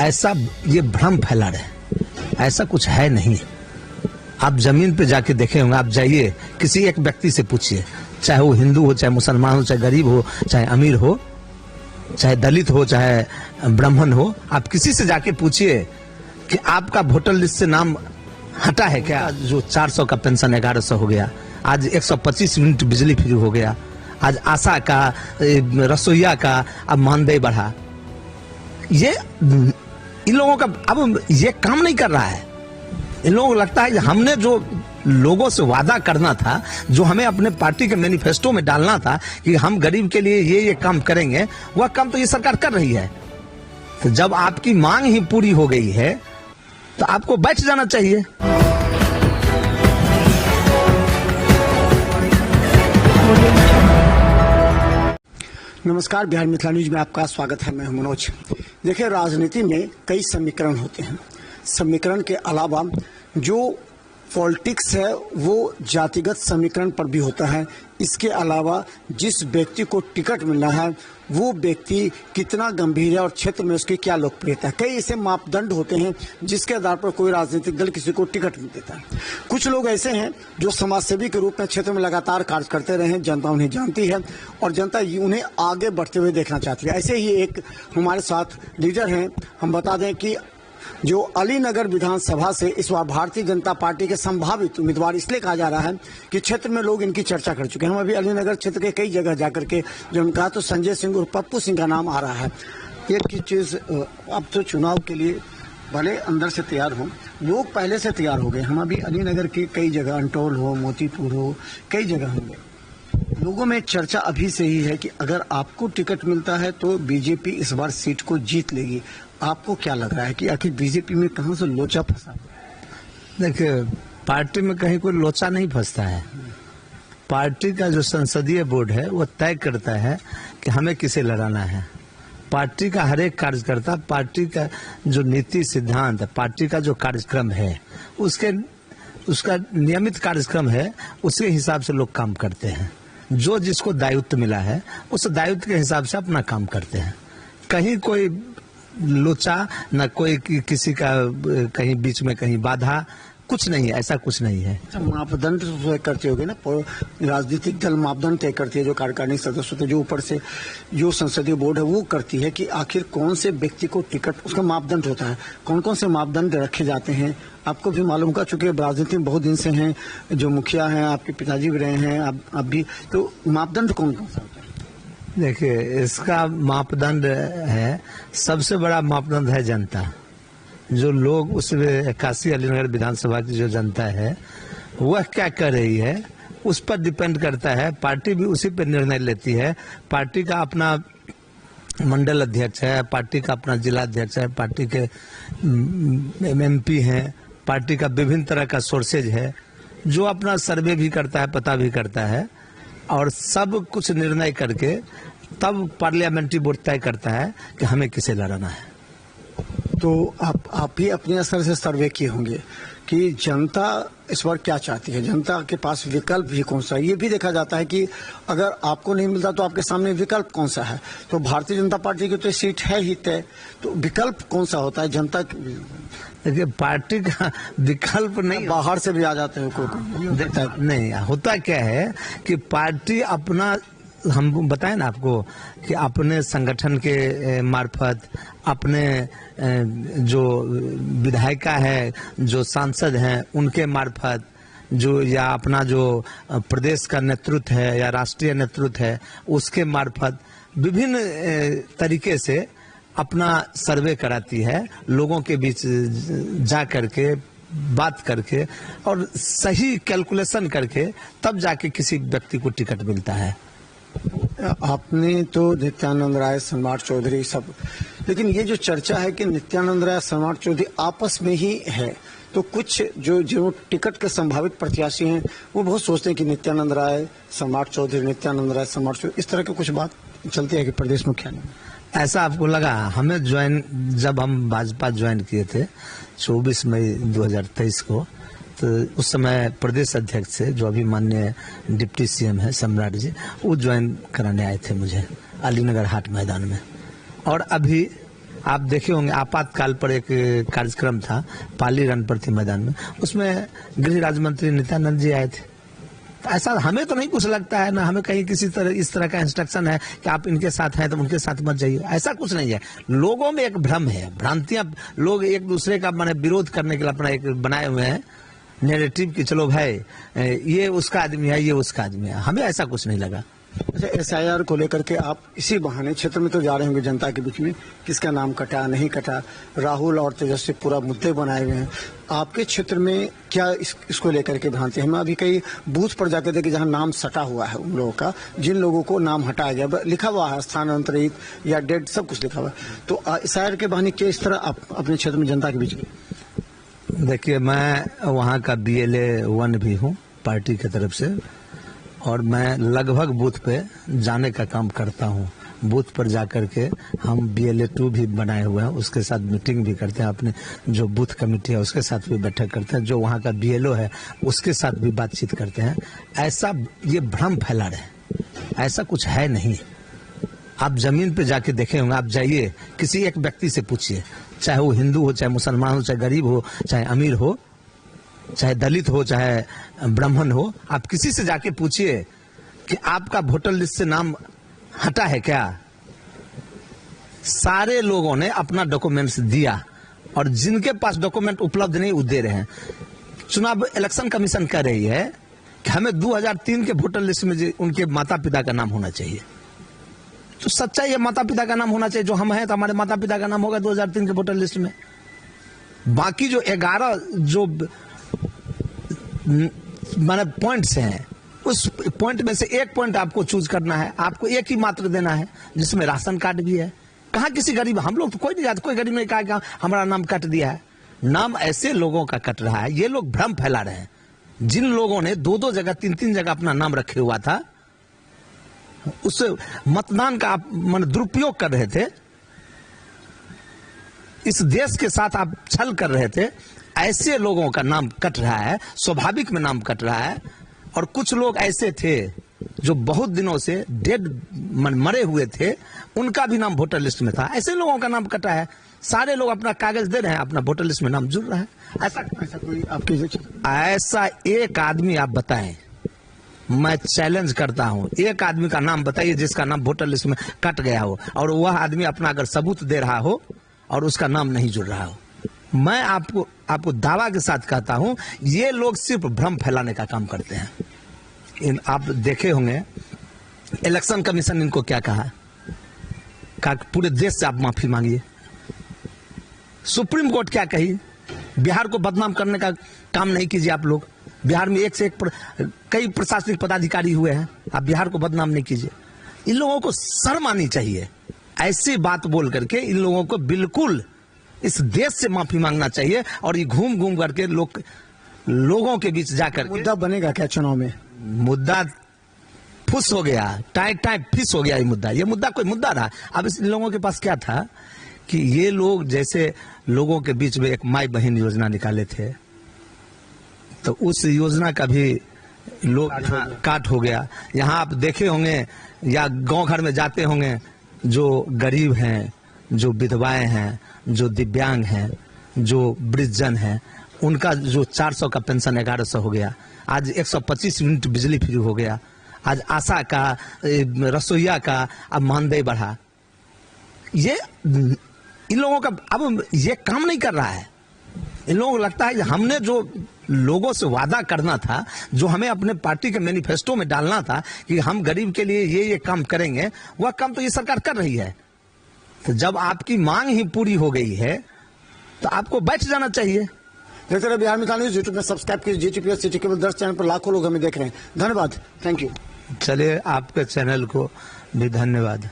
ऐसा ये भ्रम फैला रहे, ऐसा कुछ है नहीं। आप जमीन पे जाके देखे होंगे, आप जाइए किसी एक व्यक्ति से पूछिए, चाहे वो हिंदू हो, चाहे मुसलमान हो, चाहे गरीब हो, चाहे अमीर हो, चाहे दलित हो, चाहे ब्राह्मण हो, आप किसी से जाके पूछिए कि आपका वोटर लिस्ट से नाम हटा है क्या? जो 400 का पेंशन 1100 हो गया, आज 125 यूनिट बिजली फ्री हो गया, आज आशा का, रसोईया का अब मानदेय बढ़ा। ये इन लोगों का अब ये काम नहीं कर रहा है। इन लोगों को लगता है कि हमने जो लोगों से वादा करना था, जो हमें अपने पार्टी के मैनिफेस्टो में डालना था कि हम गरीब के लिए ये काम करेंगे, वह काम तो ये सरकार कर रही है। तो जब आपकी मांग ही पूरी हो गई है तो आपको बैठ जाना चाहिए। नमस्कार, बिहार मिथिला न्यूज में आपका स्वागत है। मैं हूं मनोज। देखिए, राजनीति में कई समीकरण होते हैं। समीकरण के अलावा जो पॉलिटिक्स है वो जातिगत समीकरण पर भी होता है। इसके अलावा जिस व्यक्ति को टिकट मिलना है वो व्यक्ति कितना गंभीर है और क्षेत्र में उसकी क्या लोकप्रियता है, कई ऐसे मापदंड होते हैं जिसके आधार पर कोई राजनीतिक दल किसी को टिकट मिल देता है। कुछ लोग ऐसे हैं जो समाजसेवी के रूप में क्षेत्र में लगातार कार्य करते रहे, जनता उन्हें जानती है और जनता उन्हें आगे बढ़ते हुए देखना चाहती है। ऐसे ही एक हमारे साथ लीडर हैं। हम बता दें कि जो अलीनगर विधानसभा से इस बार भारतीय जनता पार्टी के संभावित उम्मीदवार इसलिए कहा जा रहा है कि क्षेत्र में लोग इनकी चर्चा कर चुके हैं। हम अभी अलीनगर क्षेत्र के कई जगह जाकर के जो उनका तो संजय सिंह और पप्पू सिंह का नाम आ रहा है। एक चीज, अब तो चुनाव के लिए भले अंदर से तैयार हो, लोग पहले से तैयार हो गए। हम अभी अलीनगर की कई जगह, अंटोल हो, मोतीपुर हो, कई जगह होंगे, लोगों में चर्चा अभी से ही है कि अगर आपको टिकट मिलता है तो बीजेपी इस बार सीट को जीत लेगी। आपको क्या लग रहा है कि आखिर बीजेपी में कहां से लोचा फंसा? देखिए, पार्टी में कहीं कोई लोचा नहीं फंसता है। पार्टी का जो संसदीय बोर्ड है वो तय करता है कि हमें किसे लड़ाना है। पार्टी का हर एक कार्यकर्ता, पार्टी का जो नीति सिद्धांत, पार्टी का जो कार्यक्रम है उसका नियमित कार्यक्रम है, उसके हिसाब से लोग काम करते हैं। जो जिसको दायित्व मिला है उस दायित्व के हिसाब से अपना काम करते हैं। कहीं कोई लोचा न कोई किसी का कहीं बीच में कहीं बाधा, कुछ नहीं है, ऐसा कुछ नहीं है। मापदंड तय करते होगे ना, राजनीतिक दल मापदंड तय करती है, जो कार्यकारिणी सदस्य होते हैं, जो ऊपर से जो संसदीय बोर्ड है वो करती है कि आखिर कौन से व्यक्ति को टिकट, उसका मापदंड होता है। कौन कौन से मापदंड रखे जाते हैं आपको भी मालूम होगा, चूंकि राजनीति में बहुत दिन से हैं, जो मुखिया हैं, आपके पिताजी भी रहे हैं, आप भी, तो मापदंड कौन कौन सा होता है? देखिए, इसका मापदंड है, सबसे बड़ा मापदंड है जनता। जो लोग उस 81 अलीनगर विधानसभा की जो जनता है वह क्या कर रही है उस पर डिपेंड करता है। पार्टी भी उसी पर निर्णय लेती है। पार्टी का अपना मंडल अध्यक्ष है, पार्टी का अपना जिला अध्यक्ष है, पार्टी के एमपी हैं, पार्टी का विभिन्न तरह का सोर्सेज है, जो अपना सर्वे भी करता है, पता भी करता है और सब कुछ निर्णय करके तब पार्लियामेंट्री बोर्ड तय करता है कि हमें किसे लड़ाना है। तो आप ही अपने असर से सर्वे किए होंगे कि जनता इस बार क्या चाहती है, जनता के पास विकल्प भी कौन सा है। ये भी देखा जाता है कि अगर आपको नहीं मिलता तो आपके सामने विकल्प कौन सा है। तो भारतीय जनता पार्टी की तो सीट है ही तय, तो विकल्प कौन सा होता है जनता? देखिए, पार्टी का विकल्प नहीं, बाहर से भी आ जाते हैं कोई नहीं होता। क्या है कि पार्टी अपना, हम बताएं ना आपको कि अपने संगठन के मार्फत, अपने जो विधायिका है, जो सांसद हैं, उनके मार्फत, जो या अपना जो प्रदेश का नेतृत्व है या राष्ट्रीय नेतृत्व है उसके मार्फत विभिन्न तरीके से अपना सर्वे कराती है, लोगों के बीच जा करके बात करके और सही कैलकुलेशन करके तब जाके किसी व्यक्ति को टिकट मिलता है। आपने तो नित्यानंद राय, सम्राट चौधरी सब, लेकिन ये जो चर्चा है कि नित्यानंद राय, सम्राट चौधरी आपस में ही है, तो कुछ जो टिकट के संभावित प्रत्याशी हैं वो बहुत सोचते हैं कि नित्यानंद राय, सम्राट चौधरी, नित्यानंद राय, सम्राट चौधरी, इस तरह की कुछ बात चलती है कि प्रदेश मुखिया ने ऐसा आपको लगा? हमें जब हम भाजपा ज्वाइन किए थे 24 मई 2023 को, तो उस समय प्रदेश अध्यक्ष से, जो अभी माननीय डिप्टी सीएम है सम्राट जी, वो ज्वाइन कराने आए थे मुझे अलीनगर हाट मैदान में। और अभी आप देखे होंगे आपातकाल पर एक कार्यक्रम था पाली रणपति मैदान में, उसमें गृह राज्य मंत्री नित्यानंद जी आए थे। तो ऐसा हमें तो नहीं कुछ लगता है ना, हमें कहीं किसी तरह इस तरह का इंस्ट्रक्शन है कि आप इनके साथ हैं तो उनके साथ मत जाइए, ऐसा कुछ नहीं है। लोगों में एक भ्रम है, भ्रांतियां, लोग एक दूसरे का माने विरोध करने के लिए अपना एक बनाए हुए हैं नैरेटिव कि चलो भाई ये उसका आदमी है, ये उसका आदमी है। हमें ऐसा कुछ नहीं लगा। अच्छा, SIR को लेकर के आप इसी बहाने क्षेत्र में तो जा रहे होंगे जनता के बीच में, किसका नाम कटा नहीं कटा, राहुल और तेजस्वी पूरा मुद्दे बनाए हुए हैं। आपके क्षेत्र में क्या इसको लेकर के भ्रांति है? हम अभी कई बूथ पर जाकर देखे जहां नाम सटा हुआ है उन लोगों का, जिन लोगों को नाम हटाया गया, लिखा हुआ है स्थानांतरित या डेड, सब कुछ लिखा हुआ है। तो SIR के बहाने क्या इस तरह आप अपने क्षेत्र में जनता के बीच में? देखिए, मैं वहाँ का BLA 1 भी हूँ पार्टी की तरफ से, और मैं लगभग बूथ पे जाने का काम करता हूँ। बूथ पर जाकर के हम BLA 2 भी बनाए हुए हैं, उसके साथ मीटिंग भी करते हैं। अपने जो बूथ कमेटी है उसके साथ भी बैठक करते हैं, जो वहाँ का BLO है उसके साथ भी बातचीत करते हैं। ऐसा ये भ्रम फैला रहे, ऐसा कुछ है नहीं। आप जमीन पे जाके देखे होंगे, आप जाइए किसी एक व्यक्ति से पूछिए, चाहे वो हिंदू हो, चाहे मुसलमान हो, चाहे गरीब हो, चाहे अमीर हो, चाहे दलित हो, चाहे ब्राह्मण हो, आप किसी से जाके पूछिए कि आपका वोटर लिस्ट से नाम हटा है क्या। सारे लोगों ने अपना डॉक्यूमेंट्स दिया, और जिनके पास डॉक्यूमेंट उपलब्ध नहीं वो दे रहे हैं। चुनाव इलेक्शन कमीशन कह रही है कि हमें 2003 के वोटर लिस्ट में उनके माता पिता का नाम होना चाहिए। तो सच्चाई है, माता पिता का नाम होना चाहिए। जो हम हैं तो हमारे माता पिता का नाम होगा 2003 के वोटर लिस्ट में। बाकी जो 11 जो माने पॉइंट्स हैं, उस पॉइंट में से एक पॉइंट आपको चूज करना है, आपको एक ही मात्र देना है, जिसमें राशन कार्ड भी है। कहाँ किसी गरीब, हम लोग तो कोई नहीं जाते, कोई गरीब ने कहा कि हमारा नाम कट दिया है। नाम ऐसे लोगों का कट रहा है, ये लोग भ्रम फैला रहे हैं। जिन लोगों ने 2-2 जगह 3-3 जगह अपना नाम रखे हुआ था, उससे मतदान का आप मन दुरुपयोग कर रहे थे, इस देश के साथ आप छल कर रहे थे। ऐसे लोगों का नाम कट रहा है, स्वाभाविक में नाम कट रहा है। और कुछ लोग ऐसे थे जो बहुत दिनों से डेड मरे हुए थे, उनका भी नाम वोटर लिस्ट में था। ऐसे लोगों का नाम कटा है। सारे लोग अपना कागज दे रहे हैं, अपना वोटर लिस्ट में नाम जुड़ रहा है। ऐसा कोई आपके ऐसा एक आदमी आप बताएं, मैं चैलेंज करता हूं, एक आदमी का नाम बताइए जिसका नाम वोटर लिस्ट में कट गया हो, और वह आदमी अपना अगर सबूत दे रहा हो और उसका नाम नहीं जुड़ रहा हो। मैं आपको दावा के साथ कहता हूं, ये लोग सिर्फ भ्रम फैलाने का काम करते हैं। आप देखे होंगे इलेक्शन कमीशन इनको क्या कहा पूरे देश से आप माफी मांगिए। सुप्रीम कोर्ट क्या कही, बिहार को बदनाम करने का काम नहीं कीजिए आप लोग। बिहार में एक से एक कई प्रशासनिक पदाधिकारी हुए हैं, आप बिहार को बदनाम नहीं कीजिए। इन लोगों को शर्म आनी चाहिए। ऐसी बात बोल करके इन लोगों को बिल्कुल इस देश से माफी मांगना चाहिए। और ये घूम घूम करके लोगों के बीच जाकर मुद्दा बनेगा क्या चुनाव में? मुद्दा फुस हो गया, टाइट फिस हो गया ये मुद्दा कोई मुद्दा रहा। अब इन लोगों के पास क्या था कि ये लोग जैसे लोगों के बीच में एक माई बहन योजना निकाले थे, तो उस योजना का भी लोग काट हो गया। यहाँ आप देखे होंगे या गांव घर में जाते होंगे, जो गरीब हैं, जो विधवाएं हैं, जो दिव्यांग हैं, जो वृद्धजन हैं, उनका जो 400 का पेंशन 1100 हो गया। आज 125 यूनिट बिजली फ्री हो गया। आज आशा का, रसोईया का अब मानदेय बढ़ा। ये इन लोगों का अब ये काम नहीं कर रहा है। इन लोगों को लगता है कि हमने जो लोगों से वादा करना था, जो हमें अपने पार्टी के मैनिफेस्टो में डालना था कि हम गरीब के लिए ये काम करेंगे, वह काम तो ये सरकार कर रही है। तो जब आपकी मांग ही पूरी हो गई है तो आपको बैठ जाना चाहिए। देखते रहे बिहार मित्र न्यूज, यूट्यूब में सब्सक्राइब कीजिए। GTPS सिटी केवल 10 चैनल पर लाखों लोग हमें देख रहे हैं। धन्यवाद, थैंक यू। चलिए, आपके चैनल को भी धन्यवाद।